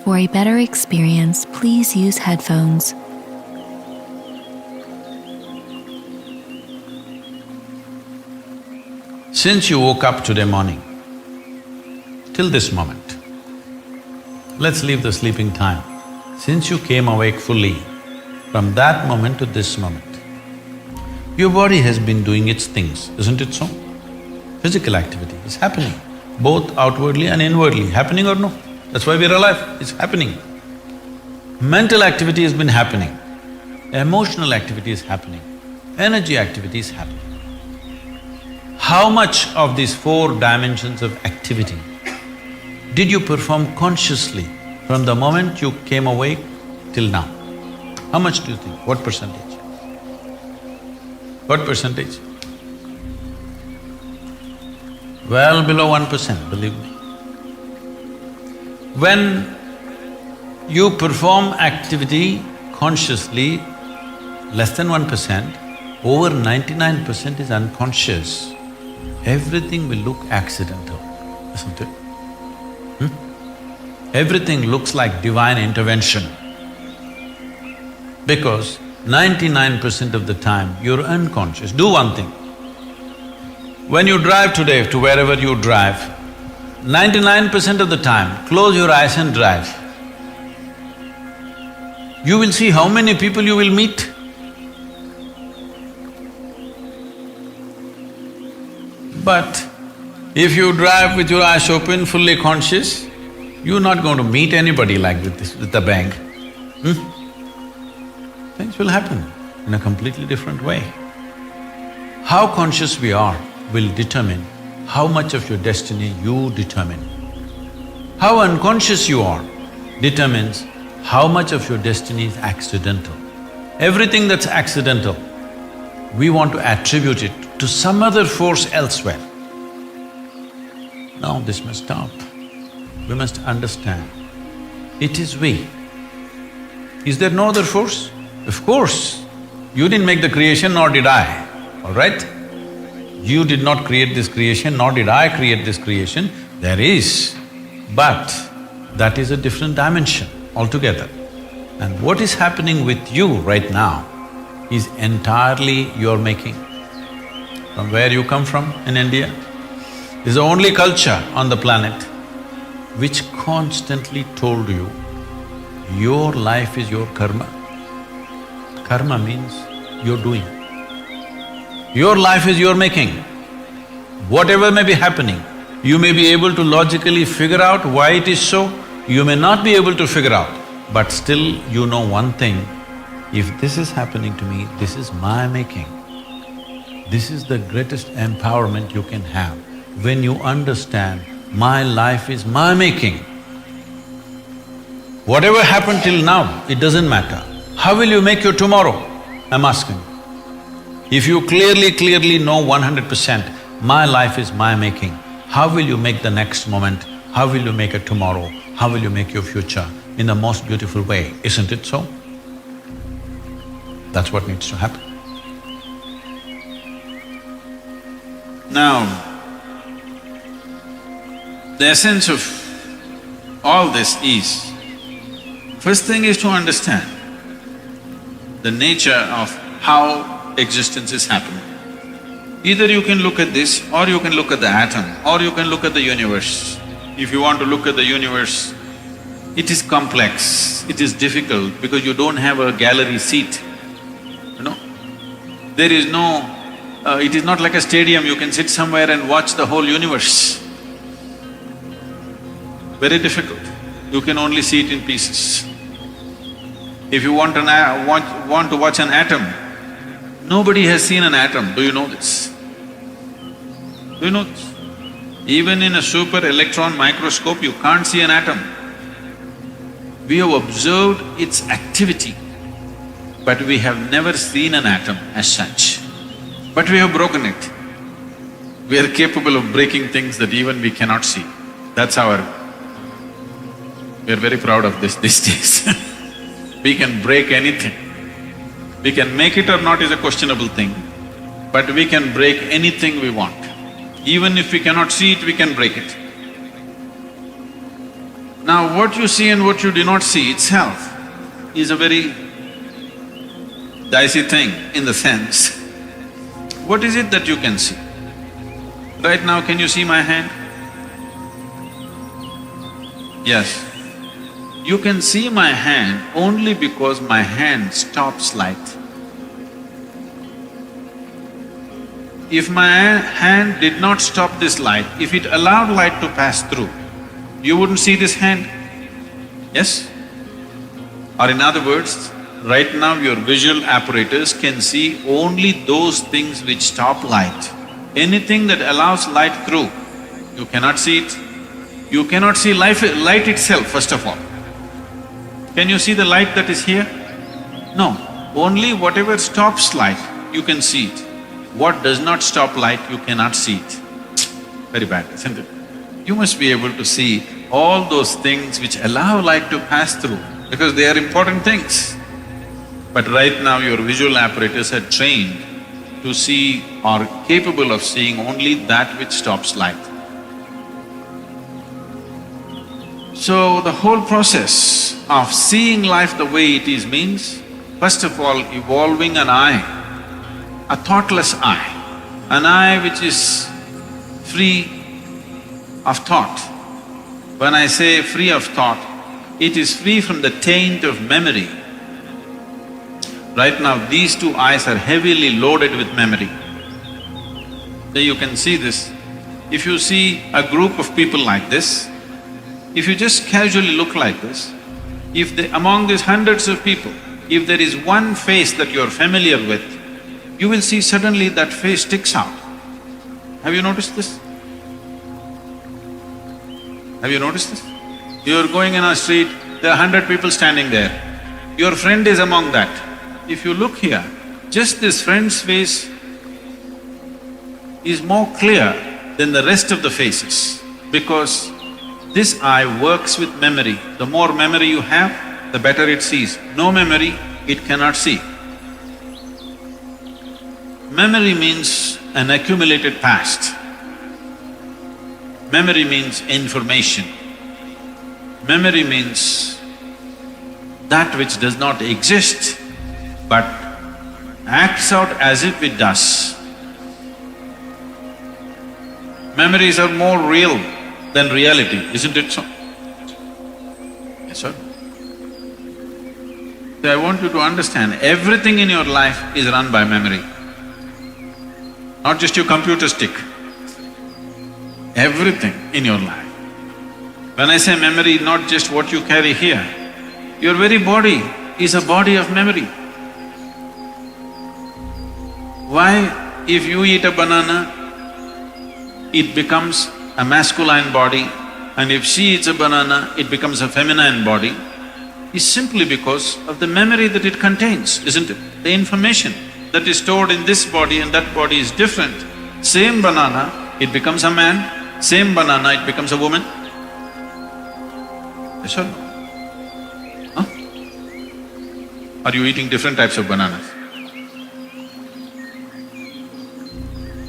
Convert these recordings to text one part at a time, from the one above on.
For a better experience, please use headphones. Since you woke up today morning, till this moment, let's leave the sleeping time. Since you came awake fully, from that moment to this moment, your body has been doing its things, isn't it so? Physical activity is happening, both outwardly and inwardly, happening or no? That's why we're alive, it's happening. Mental activity has been happening, emotional activity is happening, energy activity is happening. How much of these four dimensions of activity did you perform consciously from the moment you came awake till now? How much do you think? What percentage? What percentage? Well below 1%, believe me. When you perform activity consciously, less than 1%, over 99% is unconscious. Everything will look accidental, isn't it? Everything looks like divine intervention. Because 99% of the time you're unconscious. Do one thing. When you drive today to wherever you drive, 99% of the time, close your eyes and drive. You will see how many people you will meet. But if you drive with your eyes open, fully conscious, you're not going to meet anybody like with a bang. Things will happen in a completely different way. How conscious we are will determine how much of your destiny you determine. How unconscious you are determines how much of your destiny is accidental. Everything that's accidental, we want to attribute it to some other force elsewhere. No, this must stop. We must understand, it is we. Is there no other force? Of course, you didn't make the creation, nor did I, all right? You did not create this creation, nor did I create this creation. There is, but that is a different dimension altogether. And what is happening with you right now is entirely your making. From where you come from in India, is the only culture on the planet which constantly told you, your life is your karma. Karma means you're doing. Your life is your making. Whatever may be happening, you may be able to logically figure out why it is so, you may not be able to figure out, but still you know one thing, if this is happening to me, this is my making. This is the greatest empowerment you can have, when you understand, my life is my making. Whatever happened till now, it doesn't matter. How will you make your tomorrow? I'm asking. If you clearly know 100%, my life is my making, how will you make the next moment? How will you make a tomorrow? How will you make your future in the most beautiful way? Isn't it so? That's what needs to happen. Now, the essence of all this is, first thing is to understand the nature of how existence is happening. Either you can look at this, or you can look at the atom, or you can look at the universe. If you want to look at the universe, it is complex, it is difficult because you don't have a gallery seat, you know. There is no… it is not like a stadium, you can sit somewhere and watch the whole universe. Very difficult, you can only see it in pieces. If you want to watch an atom, nobody has seen an atom, do you know this? Do you know this? Even in a super electron microscope, you can't see an atom. We have observed its activity, but we have never seen an atom as such. But we have broken it. We are capable of breaking things that even we cannot see. That's our… we are very proud of this these days. We can break anything. We can make it or not is a questionable thing, but we can break anything we want. Even if we cannot see it, we can break it. Now what you see and what you do not see itself is a very dicey thing in the sense, what is it that you can see? Right now, can you see my hand? Yes. You can see my hand only because my hand stops light. If my hand did not stop this light, if it allowed light to pass through, you wouldn't see this hand, yes? Or in other words, right now your visual apparatus can see only those things which stop light. Anything that allows light through, you cannot see it. You cannot see light itself, first of all. Can you see the light that is here? No, only whatever stops light, you can see it. What does not stop light, you cannot see it. Very bad, isn't it? You must be able to see all those things which allow light to pass through, because they are important things. But right now your visual apparatus are trained to see or capable of seeing only that which stops light. So the whole process of seeing life the way it is means, first of all, evolving an eye, a thoughtless eye, an eye which is free of thought. When I say free of thought, it is free from the taint of memory. Right now, these two eyes are heavily loaded with memory. So you can see this. If you see a group of people like this, if you just casually look like this, among these hundreds of people, if there is one face that you're familiar with, you will see suddenly that face sticks out. Have you noticed this? Have you noticed this? You're going in a street, there are 100 people standing there. Your friend is among that. If you look here, just this friend's face is more clear than the rest of the faces, because this eye works with memory. The more memory you have, the better it sees. No memory, it cannot see. Memory means an accumulated past. Memory means information. Memory means that which does not exist but acts out as if it does. Memories are more real than reality, isn't it so? Yes, sir. So I want you to understand, everything in your life is run by memory, not just your computer stick. Everything in your life. When I say memory, not just what you carry here, your very body is a body of memory. Why, if you eat a banana, it becomes a masculine body, and if she eats a banana, it becomes a feminine body, is simply because of the memory that it contains, isn't it? The information that is stored in this body and that body is different. Same banana, it becomes a man, same banana, it becomes a woman. Yes or no? Huh? Are you eating different types of bananas?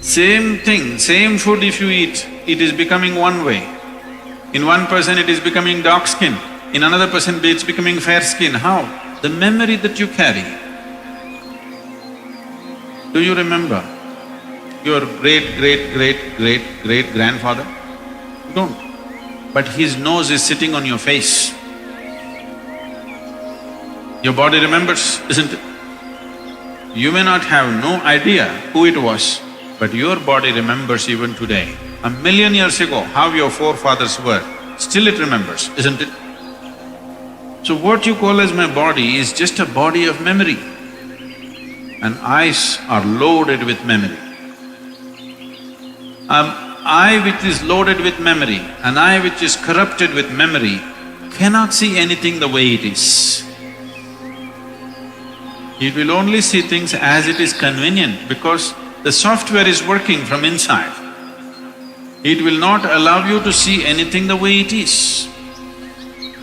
Same thing, same food if you eat, it is becoming one way. In one person it is becoming dark skin, in another person it's becoming fair skin. How? The memory that you carry. Do you remember your great-great-great-great-great-grandfather? You don't. But his nose is sitting on your face. Your body remembers, isn't it? You may not have no idea who it was, but your body remembers even today. 1,000,000 years ago, how your forefathers were, still it remembers, isn't it? So what you call as my body is just a body of memory, and eyes are loaded with memory. An eye which is loaded with memory, an eye which is corrupted with memory, cannot see anything the way it is. It will only see things as it is convenient, because the software is working from inside. It will not allow you to see anything the way it is.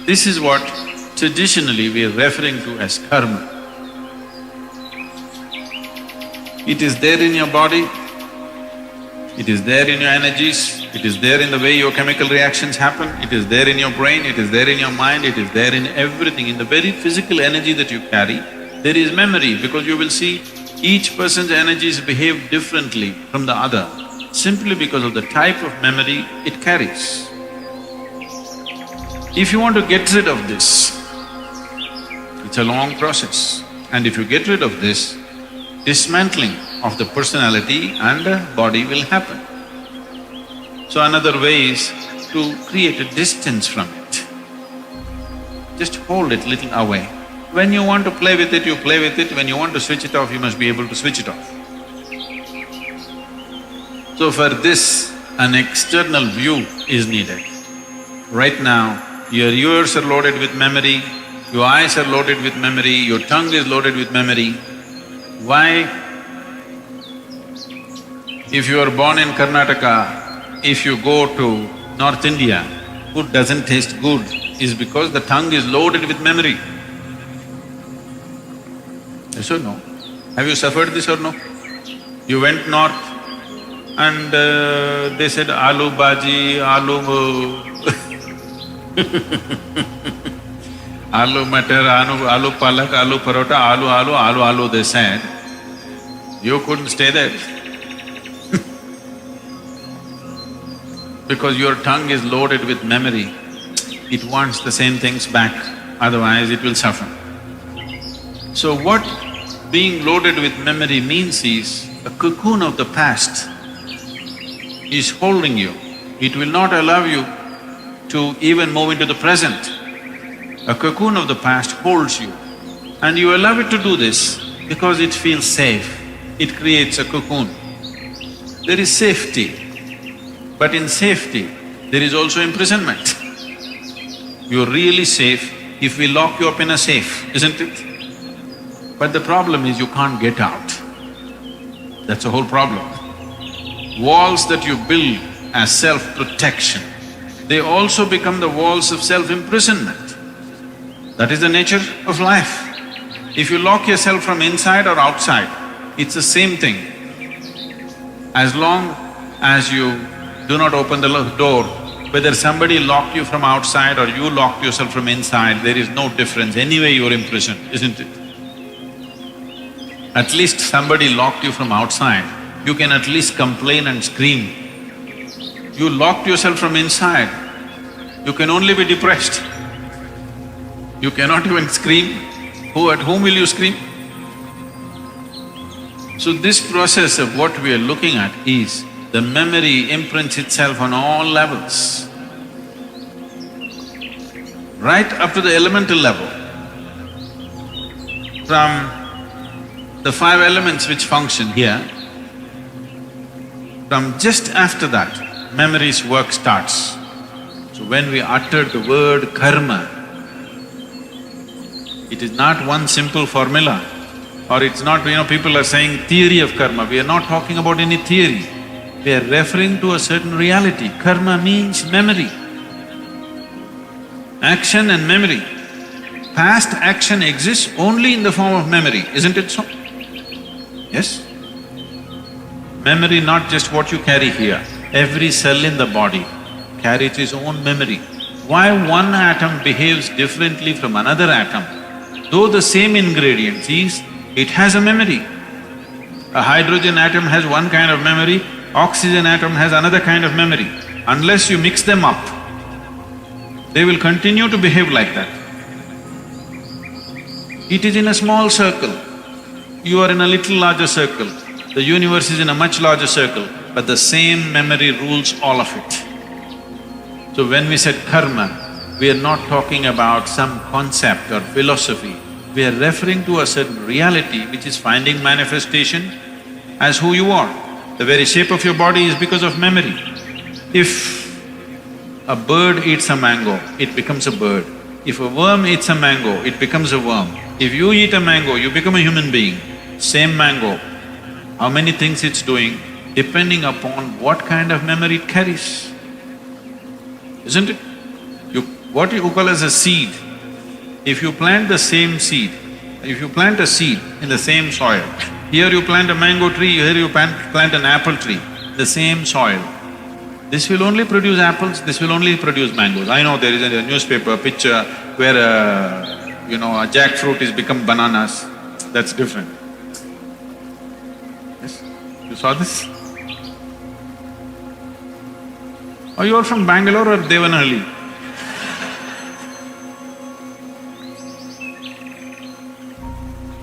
This is what traditionally we are referring to as karma. It is there in your body It is there in your energies, it is there in the way your chemical reactions happen, it is there in your brain, it is there in your mind, it is there in everything. In the very physical energy that you carry, there is memory, because you will see each person's energies behave differently from the other, simply because of the type of memory it carries. If you want to get rid of this, it's a long process. And if you get rid of this, dismantling of the personality and the body will happen. So another way is to create a distance from it. Just hold it little away. When you want to play with it, you play with it. When you want to switch it off, you must be able to switch it off. So for this, an external view is needed. Right now, your ears are loaded with memory, your eyes are loaded with memory, your tongue is loaded with memory. Why? If you are born in Karnataka, if you go to North India, food doesn't taste good is because the tongue is loaded with memory. Yes or no? Have you suffered this or no? You went north and they said aloo bhaji, aloo matar, aloo palak, aloo parota, aloo they said. You couldn't stay there because your tongue is loaded with memory. It wants the same things back, otherwise it will suffer. So what being loaded with memory means is, a cocoon of the past is holding you. It will not allow you to even move into the present. A cocoon of the past holds you, and you allow it to do this because it feels safe. It creates a cocoon. There is safety, but in safety, there is also imprisonment. You're really safe if we lock you up in a safe, isn't it? But the problem is you can't get out. That's the whole problem. Walls that you build as self-protection, they also become the walls of self-imprisonment. That is the nature of life. If you lock yourself from inside or outside, it's the same thing. As long as you do not open the door, whether somebody locked you from outside or you locked yourself from inside, there is no difference. Anyway, you're imprisoned, isn't it? At least somebody locked you from outside, you can at least complain and scream. You locked yourself from inside, you can only be depressed. You cannot even scream. At whom will you scream? So this process of what we are looking at is, the memory imprints itself on all levels, right up to the elemental level. From the 5 elements which function here, from just after that, memory's work starts. So when we utter the word karma, it is not one simple formula, or it's not, people are saying theory of karma. We are not talking about any theory. We are referring to a certain reality. Karma means memory, action and memory. Past action exists only in the form of memory, isn't it so? Yes? Memory, not just what you carry here. Every cell in the body carries its own memory. Why one atom behaves differently from another atom, though the same ingredients is, it has a memory. A hydrogen atom has one kind of memory, oxygen atom has another kind of memory. Unless you mix them up, they will continue to behave like that. It is in a small circle. You are in a little larger circle. The universe is in a much larger circle, but the same memory rules all of it. So when we said karma, we are not talking about some concept or philosophy. We are referring to a certain reality which is finding manifestation as who you are. The very shape of your body is because of memory. If a bird eats a mango, it becomes a bird. If a worm eats a mango, it becomes a worm. If you eat a mango, you become a human being. Same mango, how many things it's doing, depending upon what kind of memory it carries, isn't it? What you call as a seed, if you plant the same seed, if you plant a seed in the same soil, here you plant a mango tree, here you plant an apple tree, the same soil, this will only produce apples, this will only produce mangoes. I know there is a newspaper picture where a jackfruit is become bananas, that's different. Yes, you saw this? Oh, you are from Bangalore or Devanahali?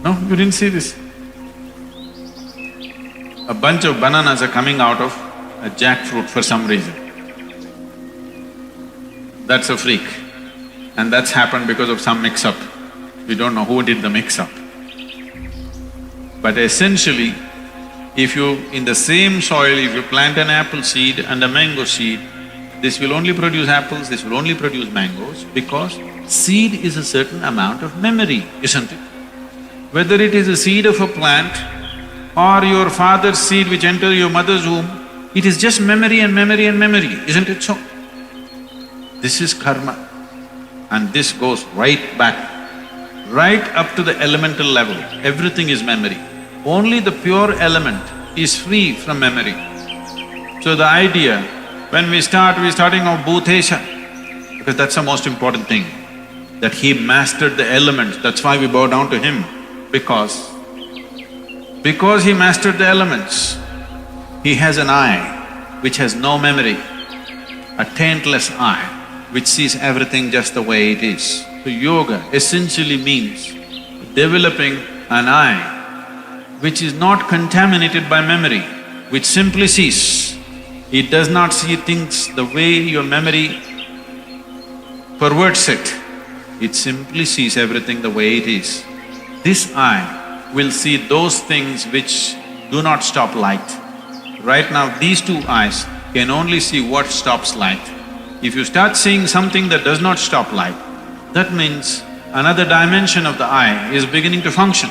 No, you didn't see this? A bunch of bananas are coming out of a jackfruit for some reason. That's a freak. And that's happened because of some mix-up. We don't know who did the mix-up. But essentially, if you… in the same soil, if you plant an apple seed and a mango seed, this will only produce apples, this will only produce mangoes because seed is a certain amount of memory, isn't it? Whether it is a seed of a plant or your father's seed which entered your mother's womb, it is just memory and memory and memory, isn't it so? This is karma, and this goes right back, right up to the elemental level. Everything is memory. Only the pure element is free from memory. So the idea, when we're starting off Bhutesha, because that's the most important thing, that he mastered the elements, that's why we bow down to him, because he mastered the elements, he has an eye which has no memory, a taintless eye which sees everything just the way it is. So yoga essentially means developing an eye which is not contaminated by memory, which simply sees. It does not see things the way your memory perverts it. It simply sees everything the way it is. This eye will see those things which do not stop light. Right now, these two eyes can only see what stops light. If you start seeing something that does not stop light, that means another dimension of the eye is beginning to function.